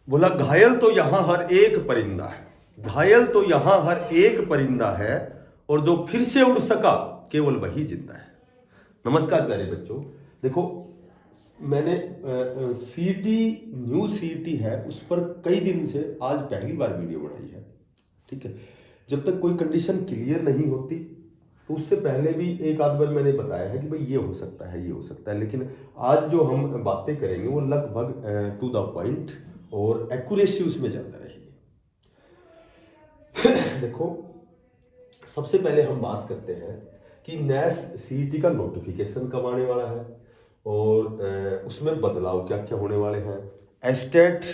बोला घायल तो यहां हर एक परिंदा है, घायल तो यहां हर एक परिंदा है, और जो फिर से उड़ सका केवल वही जिंदा है। नमस्कार प्यारे बच्चों, देखो मैंने सीटी न्यू सीटी है उस पर कई दिन से आज पहली बार वीडियो बनाई है। ठीक है, जब तक कोई कंडीशन क्लियर नहीं होती तो उससे पहले भी एक आध बार मैंने बताया है कि भाई ये हो सकता है, ये हो सकता है, लेकिन आज जो हम बातें करेंगे वो लगभग टू द पॉइंट और एक्यूरेसी उसमें ज़्यादा रहेगी। देखो सबसे पहले हम बात करते हैं कि नेस सीईटी का नोटिफिकेशन कब आने वाला है और उसमें बदलाव क्या क्या होने वाले हैं। एस्टेट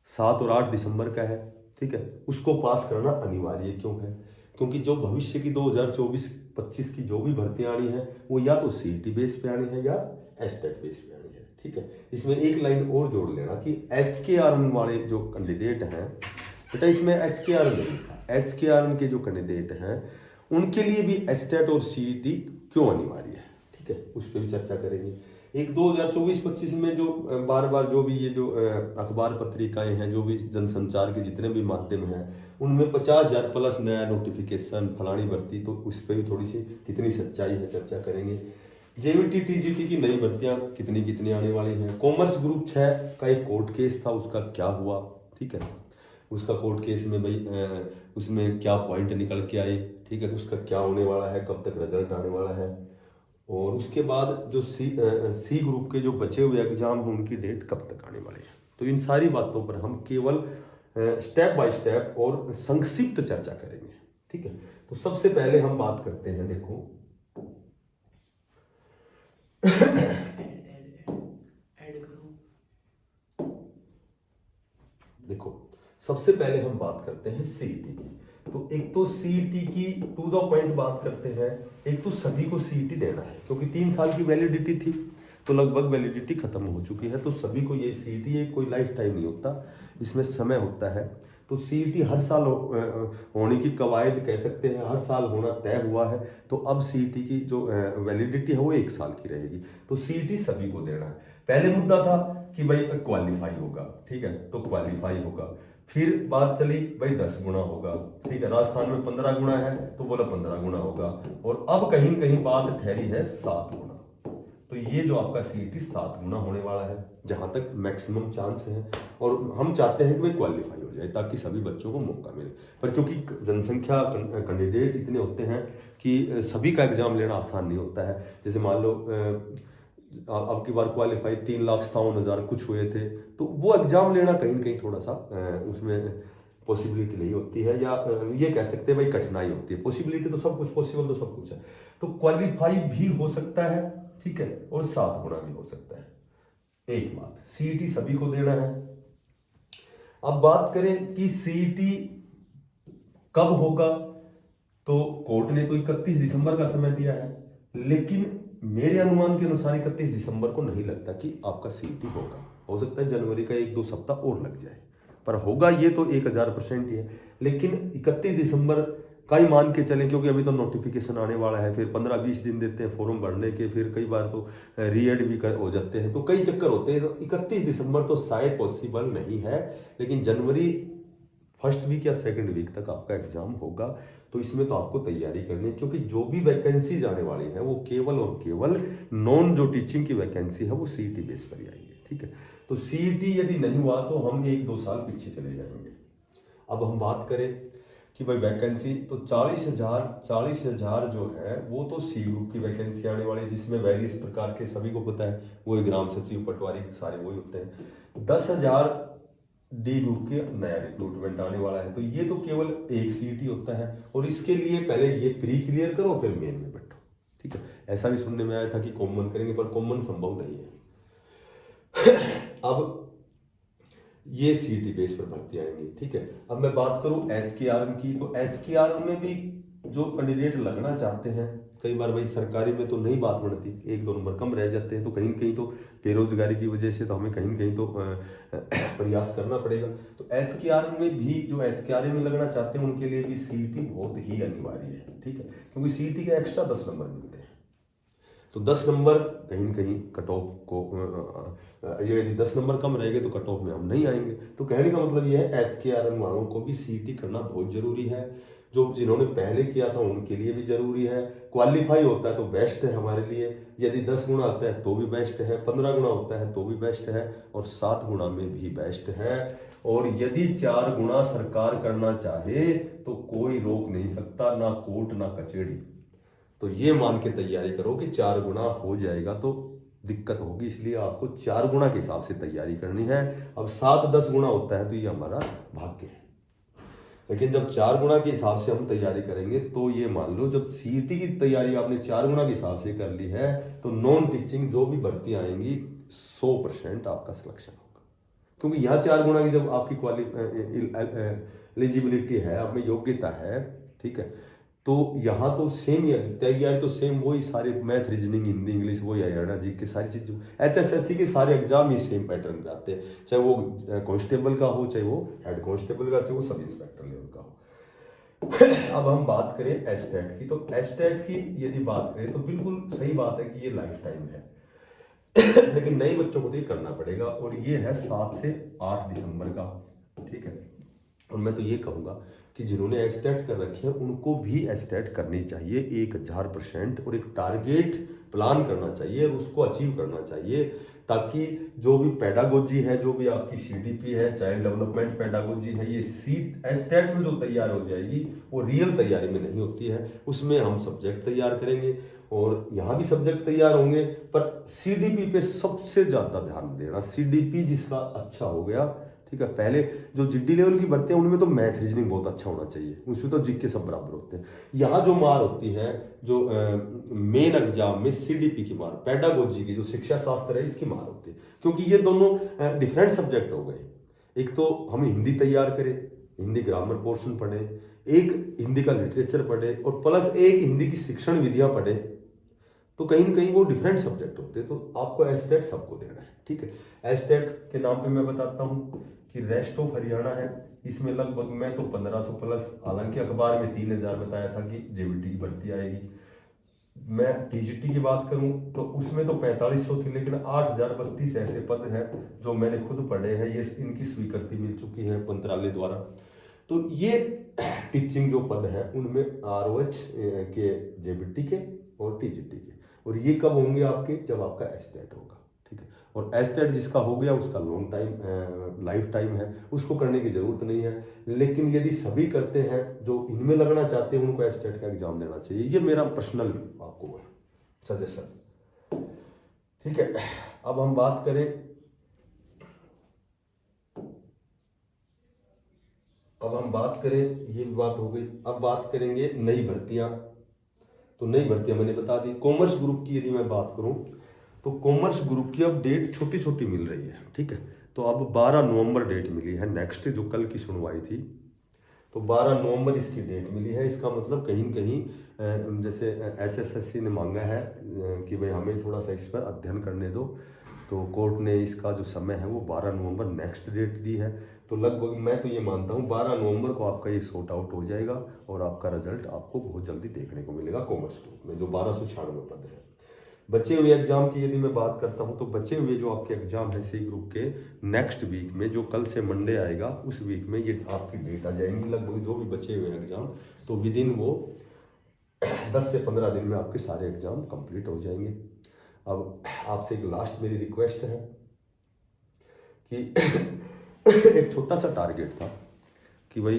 7 और 8 दिसंबर का है, ठीक है, उसको पास करना अनिवार्य क्यों है? क्योंकि जो भविष्य की 2024-25 की जो भी भर्तियां आनी है वो या तो सीईटी बेस पे आनी है या एस्टेट बेस पे आनी है। ठीक है, इसमें एक लाइन और जोड़ लेना कि HKRN वाले जो कैंडिडेट हैं, बेटा इसमें HKRN नहीं लिखा, HKRN के जो कैंडिडेट हैं उनके लिए भी एस्टेट और सीईटी क्यों अनिवार्य है, ठीक है, उस पर भी चर्चा करेंगे। एक 2024-25 में जो बार बार जो भी ये जो अखबार पत्रिकाएं हैं, जो भी जनसंचार के जितने भी माध्यम हैं, उनमें 50,000 प्लस नया नोटिफिकेशन फलानी भर्ती, तो उस पर भी थोड़ी सी कितनी सच्चाई है चर्चा करेंगे। जेवीटी टीजीटी की नई भर्तियां कितनी कितनी आने वाली हैं। कॉमर्स ग्रुप 6 का एक कोर्ट केस था, उसका क्या हुआ, ठीक है, उसका कोर्ट केस में भाई उसमें क्या पॉइंट निकल के आए, ठीक है, उसका क्या होने वाला है, कब तक रिजल्ट आने वाला है, और उसके बाद जो सी ग्रुप के जो बचे हुए एग्जाम हैं उनकी डेट कब तक आने वाली है। तो इन सारी बातों पर हम केवल स्टेप बाय स्टेप और संक्षिप्त चर्चा करेंगे। ठीक है, तो सबसे पहले हम बात करते हैं, देखो सबसे पहले हम बात करते हैं सीईटी की। तो एक तो सीईटी की टू द पॉइंट बात करते हैं। एक तो सभी को सीईटी देना है क्योंकि 3 साल की वैलिडिटी थी, तो लगभग वैलिडिटी खत्म हो चुकी है, तो सभी को ये सीईटी है, कोई लाइफ टाइम नहीं होता, इसमें समय होता है। तो सीईटी हर साल होने की कवायद कह सकते हैं, हर साल होना तय हुआ है। तो अब सीईटी की जो वैलिडिटी है वो 1 साल की रहेगी, तो सीईटी सभी को देना है। पहले मुद्दा था कि भाई क्वालिफाई होगा, ठीक है, तो क्वालिफाई होगा। फिर बात चली भाई 10 गुना होगा, ठीक है, राजस्थान में 15 गुना है तो बोला 15 गुना होगा, और अब कहीं कहीं बात ठहरी है 7 गुना। तो ये जो आपका सीईटी 7 गुना होने वाला है, जहां तक मैक्सिमम चांस है, और हम चाहते हैं कि भाई क्वालिफाई हो जाए ताकि सभी बच्चों को मौका मिले। पर चूंकि जनसंख्या कैंडिडेट इतने होते हैं कि सभी का एग्जाम लेना आसान नहीं होता है। जैसे मान लो अब की बार क्वालिफाई 3,57,000 कुछ हुए थे, तो वो एग्जाम लेना कहीं ना कहीं थोड़ा सा उसमें पॉसिबिलिटी नहीं होती है, या ये कह सकते हैं भाई कठिनाई होती है। पॉसिबिलिटी तो सब कुछ, पॉसिबल तो सब कुछ है, तो क्वालिफाई भी हो सकता है, ठीक है, और 7 गुना भी हो सकता है। एक बात, सीईटी सभी को देना है। अब बात करें कि सीईटी कब होगा, तो कोर्ट ने तो 31 दिसंबर का समय दिया है, लेकिन मेरे अनुमान के अनुसार 31 दिसंबर को नहीं लगता कि आपका सीईटी होगा। हो सकता है जनवरी का 1-2 सप्ताह और लग जाए, पर होगा ये तो 1000% ही है। लेकिन 31 दिसंबर का ही मान के चलें, क्योंकि अभी तो नोटिफिकेशन आने वाला है, फिर 15-20 दिन देते हैं फॉर्म भरने के, फिर कई बार तो रीएड भी हो जाते हैं, तो कई चक्कर होते हैं। तो 31 दिसंबर तो शायद पॉसिबल नहीं है, लेकिन जनवरी फर्स्ट वीक या सेकंड वीक तक आपका एग्जाम होगा। तो इसमें तो आपको तैयारी करनी है, क्योंकि जो भी वैकेंसी आने वाली है वो केवल और केवल नॉन जो टीचिंग की वैकेंसी है वो सीईटी बेस पर ही आएंगे। ठीक है, तो सीईटी यदि नहीं हुआ तो हम 1-2 साल पीछे चले जाएंगे। अब हम बात करें कि भाई वैकेंसी, तो 40,000 जो है वो तो सी ग्रुप की वैकेंसी आने वाली है, जिसमें वेरियस प्रकार के, सभी को पता है, वो ग्राम सचिव, पटवारी, सारे वही होते हैं। 10,000 डी ग्रुप के नया रिक्रूटमेंट आने वाला है, तो ये तो केवल एक सीईटी होता है, और इसके लिए पहले ये प्री क्लियर करो फिर मेन में बैठो। ठीक है, ऐसा भी सुनने में आया था कि कॉमन करेंगे, पर कॉमन संभव नहीं है। अब ये सीईटी बेस पर भर्ती आएंगी। ठीक है, अब मैं बात करूं HKRN की, तो HKRN में भी जो कैंडिडेट लगना चाहते हैं, कई बार भाई सरकारी में तो नहीं बात बनती, 1-2 नंबर कम रह जाते हैं, तो कहीं कहीं तो बेरोजगारी की वजह से तो हमें कहीं कहीं तो प्रयास करना पड़ेगा। तो HKRN में भी जो HKRN में लगना चाहते हैं उनके लिए भी सीईटी बहुत ही अनिवार्य है। ठीक है, क्योंकि सीईटी के एक्स्ट्रा 10 नंबर मिलते हैं। तो 10 नंबर कहीं न कहीं कट ऑफ को ये यदि 10 नंबर कम रहेंगे तो कट ऑफ में हम नहीं आएंगे। तो कहने का मतलब ये है HKRM वालों को भी सीईटी करना बहुत ज़रूरी है। जो जिन्होंने पहले किया था उनके लिए भी ज़रूरी है। क्वालिफाई होता है तो बेस्ट है हमारे लिए, यदि 10 गुना होता है तो भी बेस्ट है, 15 गुना होता है तो भी बेस्ट है, और 7 गुना में भी बेस्ट है। और यदि 4 गुना सरकार करना चाहे तो कोई रोक नहीं सकता, ना कोर्ट ना कचहरी। तो ये मान के तैयारी करो कि 4 गुना हो जाएगा तो दिक्कत होगी, इसलिए आपको 4 गुना के हिसाब से तैयारी करनी है। अब 7-10 गुना होता है तो ये हमारा भाग्य है, लेकिन जब 4 गुना के हिसाब से हम तैयारी करेंगे तो ये मान लो जब सीईटी की तैयारी आपने 4 गुना के हिसाब से कर ली है तो नॉन टीचिंग जो भी भर्ती आएंगी 100% आपका सिलेक्शन होगा। क्योंकि यहाँ 4 गुना की जब आपकी एलिजिबिलिटी है, आप में योग्यता है, ठीक है, तो यहाँ तो सेम ही तैयारी तो सेम वही सारे मैथ रीजनिंग हिंदी इंग्लिश वही हरियाणा जी की सारी चीज़ HSSC के सारे एग्जाम ही सेम पैटर्न पे आते हैं, चाहे वो कांस्टेबल का हो, चाहे वो हेड कांस्टेबल का, चाहे वो सब इंस्पेक्टर लेवल का हो। अब हम बात करें एस्टेट की, तो एस्टेट की यदि बात करें तो बिल्कुल सही बात है कि ये लाइफ टाइम है लेकिन नए बच्चों को तो ये करना पड़ेगा, और ये है 7 से 8 दिसंबर का, ठीक है। और मैं तो ये कहूँगा कि जिन्होंने एस्टेट कर रखे हैं उनको भी एस्टेट करनी चाहिए 1000%, और एक टारगेट प्लान करना चाहिए और उसको अचीव करना चाहिए, ताकि जो भी पेडागोजी है, जो भी आपकी CDP है, चाइल्ड डेवलपमेंट पेडागोजी है, ये एस्टेट में जो तैयार हो जाएगी वो रियल तैयारी में नहीं होती है। उसमें हम सब्जेक्ट तैयार करेंगे और यहाँ भी सब्जेक्ट तैयार होंगे, पर CDP पे सबसे ज़्यादा ध्यान देना। CDP जिसका अच्छा हो गया, ठीक है, पहले जो GD लेवल की भर्ती है उनमें तो मैथ रीजनिंग बहुत अच्छा होना चाहिए, उसमें तो जीके सब बराबर होते हैं। यहाँ जो मार होती है, जो मेन एग्जाम में CDP की मार, पेडागोजी की जो शिक्षा शास्त्र है इसकी मार होती है, क्योंकि ये दोनों डिफरेंट सब्जेक्ट हो गए। एक तो हम हिंदी तैयार करें, हिंदी ग्रामर पोर्शन पढ़े, एक हिंदी का लिटरेचर पढ़े, और प्लस एक हिंदी की शिक्षण विधियाँ पढ़े, तो कहीं ना कहीं वो डिफरेंट सब्जेक्ट होते हैं। तो आपको एस्टेट सबको देना है, ठीक है। एस्टेट के नाम पे मैं बताता हूँ कि रेस्ट ऑफ हरियाणा है, इसमें लगभग मैं तो 1500 प्लस, हालांकि अखबार में 3000 बताया था कि JBT की भर्ती आएगी। मैं TGT की बात करूं तो उसमें तो 4500 थी, लेकिन 8032 ऐसे पद हैं जो मैंने खुद पढ़े हैं, ये इनकी स्वीकृति मिल चुकी है मंत्रालय द्वारा। तो ये टीचिंग जो पद हैं उनमें ROH के, JBT के और TGT के, और ये कब होंगे आपके, जब आपका एस्टेट होगा, ठीक है। और एस्टेट जिसका हो गया उसका लॉन्ग टाइम लाइफ टाइम है, उसको करने की जरूरत नहीं है। लेकिन यदि सभी करते हैं जो इनमें लगना चाहते हैं उनको एस्टेट का एग्जाम देना चाहिए, ये मेरा पर्सनल आपको सजेशन, ठीक है। अब हम बात करें, ये बात हो गई। अब बात करेंगे नई भर्तियां। तो नई भर्तियां मैंने बता दी। कॉमर्स ग्रुप की यदि मैं बात करूं तो कॉमर्स ग्रुप की अब डेट छोटी छोटी मिल रही है, ठीक है। तो अब 12 नवंबर डेट मिली है, नेक्स्ट जो कल की सुनवाई थी तो 12 नवंबर इसकी डेट मिली है। इसका मतलब कहीं न कहीं जैसे HSSC ने मांगा है कि भाई हमें थोड़ा सा इस पर अध्ययन करने दो, तो कोर्ट ने इसका जो समय है वो 12 नवंबर नेक्स्ट डेट दी है। तो लगभग मैं तो ये मानता हूँ 12 नवंबर को आपका ये सॉर्ट आउट हो जाएगा और आपका रिजल्ट आपको बहुत जल्दी देखने को मिलेगा कॉमर्स ग्रुप में, जो 1296 पद है। बचे हुए एग्जाम की यदि मैं बात करता हूँ तो बचे हुए जो आपके एग्जाम है C ग्रुप के, नेक्स्ट वीक में जो कल से मंडे आएगा उस वीक में ये आपकी डेट आ जाएंगी लगभग, जो भी बचे हुए एग्जाम। तो विद इन वो 10 से 15 दिन में आपके सारे एग्जाम कंप्लीट हो जाएंगे। अब आपसे एक लास्ट मेरी रिक्वेस्ट है कि एक छोटा सा टारगेट था कि भाई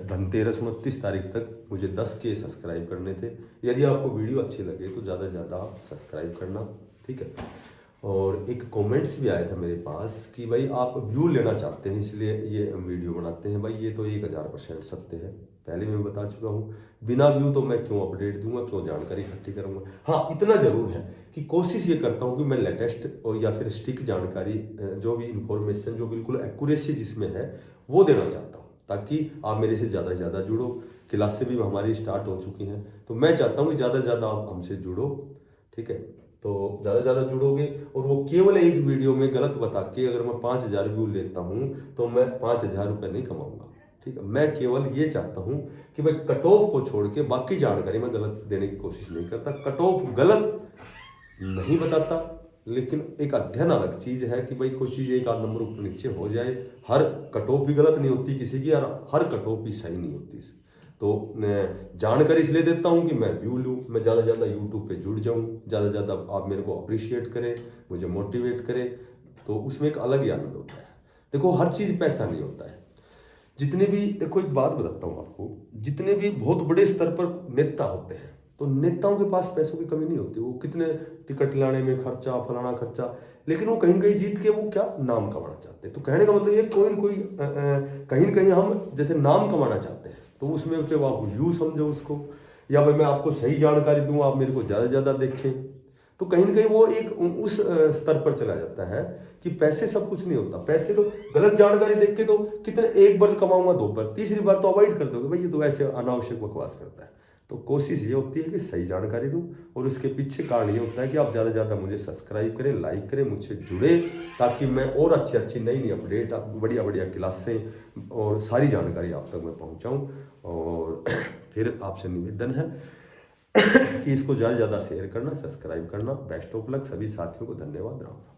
धनतेरस 29 तारीख तक मुझे 10K सब्सक्राइब करने थे। यदि आपको वीडियो अच्छी लगे तो ज़्यादा से ज़्यादा सब्सक्राइब करना, ठीक है। और एक कमेंट्स भी आया था मेरे पास कि भाई आप व्यू लेना चाहते हैं इसलिए ये वीडियो बनाते हैं। भाई ये तो 1000% सत्य है, पहले मैं बता चुका हूँ। बिना व्यू तो मैं क्यों अपडेट दूंगा, क्यों जानकारी इकट्ठी करूँगा। हाँ, इतना ज़रूर है कि कोशिश ये करता हूँ कि मैं लेटेस्ट और या फिर स्टिक जानकारी, जो भी इंफॉर्मेशन जो बिल्कुल एक्यूरेसी जिसमें है वो देना चाहता हूँ, ताकि आप मेरे से ज़्यादा जुड़ो। क्लासें भी हमारी स्टार्ट हो चुकी हैं, तो मैं चाहता हूँ कि ज़्यादा से ज़्यादा आप हमसे जुड़ो, ठीक है। तो ज़्यादा से ज़्यादा जुड़ोगे और वो केवल एक वीडियो में गलत बता के अगर मैं 5000 व्यू लेता हूँ तो मैं 5000 रुपये नहीं कमाऊँगा, ठीक है। मैं केवल ये चाहता हूँ कि भाई कट ऑफ को छोड़ के बाकी जानकारी मैं गलत देने की कोशिश नहीं करता। कट ऑफ गलत नहीं बताता, लेकिन एक अध्ययन अलग चीज़ है कि भाई कोई चीज़ एक आध नंबर ऊपर नीचे हो जाए। हर कट ऑफ भी गलत नहीं होती किसी की, और हर कट ऑफ भी सही नहीं होती। तो मैं जानकारी इसलिए देता हूँ कि मैं व्यू लूँ, मैं ज़्यादा से ज़्यादा यूट्यूब पे जुड़ जाऊँ, ज़्यादा से ज़्यादा आप मेरे को अप्रिशिएट करें, मुझे मोटिवेट करें, तो उसमें एक अलग ही आनंद होता है। देखो हर चीज़ पैसा नहीं होता है। जितने भी, देखो एक बात बताता हूँ आपको, जितने भी बहुत बड़े स्तर पर नेता होते हैं, तो नेताओं के पास पैसों की कमी नहीं होती। वो कितने टिकट लाने में खर्चा, फलाना खर्चा, लेकिन वो कहीं न कहीं जीत के वो क्या नाम कमाना चाहते हैं। तो कहने का मतलब ये कोई न कोई कहीं न कहीं हम जैसे नाम कमाना चाहते हैं, तो उसमें चाहे आप व्यू समझो उसको, या भाई मैं आपको सही जानकारी दूँ, आप मेरे को ज़्यादा से ज़्यादा देखें, तो कहीं न कहीं वो एक उस स्तर पर चला जाता है कि पैसे सब कुछ नहीं होता। पैसे तो गलत जानकारी देख के तो कितने, एक बार कमाऊंगा, दो बार, तीसरी बार तो अवॉइड कर दोगे, भाई ये तो ऐसे अनावश्यक बकवास करता है। तो कोशिश ये होती है कि सही जानकारी दूं, और उसके पीछे कारण ये होता है कि आप ज़्यादा से ज़्यादा मुझे सब्सक्राइब करें, लाइक करें, मुझसे जुड़े, ताकि मैं और अच्छी अच्छी नई नई अपडेट, बढ़िया बढ़िया क्लासें और सारी जानकारी आप तक मैं पहुँचाऊँ। और फिर आपसे निवेदन है कि इसको ज़्यादा से ज़्यादा शेयर करना, सब्सक्राइब करना। बेस्ट ऑफ लक सभी साथियों को, धन्यवाद, राम राम।